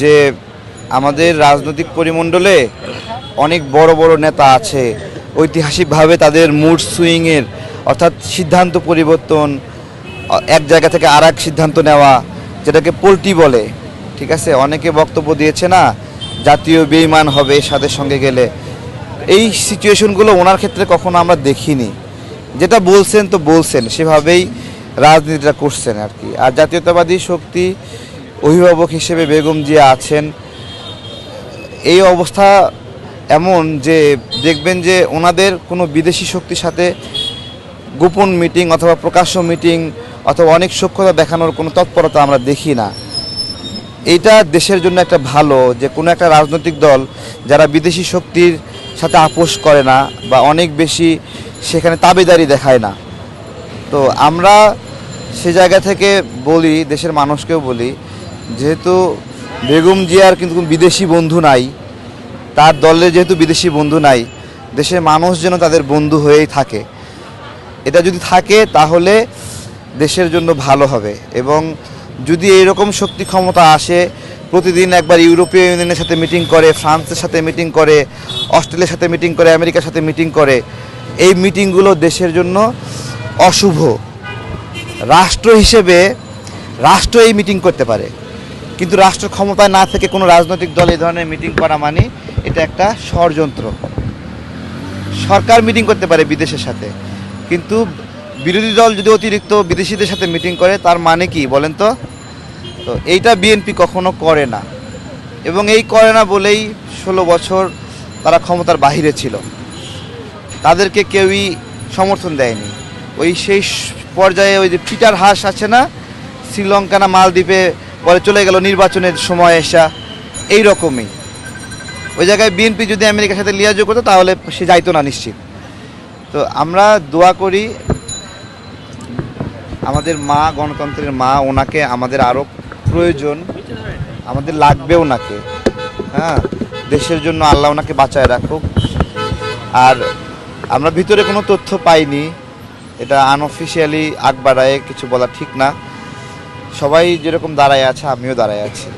যে আমাদের রাজনৈতিক পরিমণ্ডলে অনেক বড় বড় নেতা আছে, ঐতিহাসিকভাবে তাদের মুড সুইংয়ের অর্থাৎ সিদ্ধান্ত পরিবর্তন, এক জায়গা থেকে আর এক সিদ্ধান্ত নেওয়া, যেটাকে পোল্টি বলে, ঠিক আছে। অনেকে বক্তব্য দিয়েছে না, জাতীয় বেঈমান হবে এরশাদের সঙ্গে গেলে। এই সিচুয়েশনগুলো ওনার ক্ষেত্রে কখনো আমরা দেখিনি। যেটা বলছেন তো বলছেন, সেভাবেই রাজনীতিটা করছেন আর কি। আর জাতীয়তাবাদী শক্তি অভিভাবক হিসেবে বেগম জিয়া আছেন। এই অবস্থা এমন যে দেখবেন যে ওনাদের কোনো বিদেশি শক্তির সাথে গোপন মিটিং অথবা প্রকাশ্য মিটিং অথবা অনেক সখ্যতা দেখানোর কোনো তৎপরতা আমরা দেখি না। এইটা দেশের জন্য একটা ভালো যে কোনো একটা রাজনৈতিক দল যারা বিদেশি শক্তির সাথে আপোষ করে না বা অনেক বেশি সেখানে তাবেদারি দেখায় না। তো আমরা সে জায়গা থেকে বলি, দেশের মানুষকেও বলি, যেহেতু বেগম জিয়ার কিন্তু বিদেশি বন্ধু নাই, তার দলের যেহেতু বিদেশি বন্ধু নাই, দেশের মানুষ যেন তাদের বন্ধু হয়েই থাকে। এটা যদি থাকে তাহলে দেশের জন্য ভালো হবে। এবং যদি এইরকম শক্তি ক্ষমতা আসে, প্রতিদিন একবার ইউরোপীয় ইউনিয়নের সাথে মিটিং করে, ফ্রান্সের সাথে মিটিং করে, অস্ট্রেলিয়ার সাথে মিটিং করে, আমেরিকার সাথে মিটিং করে, এই মিটিংগুলো দেশের জন্য অশুভ। রাষ্ট্র হিসেবে রাষ্ট্র এই মিটিং করতে পারে, কিন্তু রাষ্ট্র ক্ষমতায় না থেকে কোনো রাজনৈতিক দল এই ধরনের মিটিং করা মানে এটা একটা ষড়যন্ত্র। সরকার মিটিং করতে পারে বিদেশের সাথে, কিন্তু বিরোধী দল যদি অতিরিক্ত বিদেশিদের সাথে মিটিং করে তার মানে কি বলেন তো? তো এইটা বিএনপি কখনো করে না, এবং এই করে না বলেই 16 বছর তারা ক্ষমতার বাহিরে ছিল। তাদেরকে কেউই সমর্থন দেয়নি। ওই সেই পর্যায়ে ওই যে পিটার হাস আছে না, শ্রীলঙ্কা না মালদ্বীপে পরে চলে গেল নির্বাচনের সময় এসা, এই রকমই। ওই জায়গায় বিএনপি যদি আমেরিকার সাথে লিয়াজো করতো তাহলে সে যাইতো না নিশ্চিত। তো আমরা দোয়া করি, আমাদের মা, গণতন্ত্রের মা, ওনাকে আমাদের আরও প্রয়োজন, আমাদের লাগবে ওনাকে। হ্যাঁ, দেশের জন্য আল্লাহ ওনাকে বাঁচায় রাখুক। আর আমরা ভিতরে কোনো তথ্য পাইনি, এটা আনঅফিসিয়ালি আগ বাড়ায় কিছু বলা ঠিক না। সবাই যেরকম দাঁড়ায় আছে আমিও দাঁড়ায় আছি।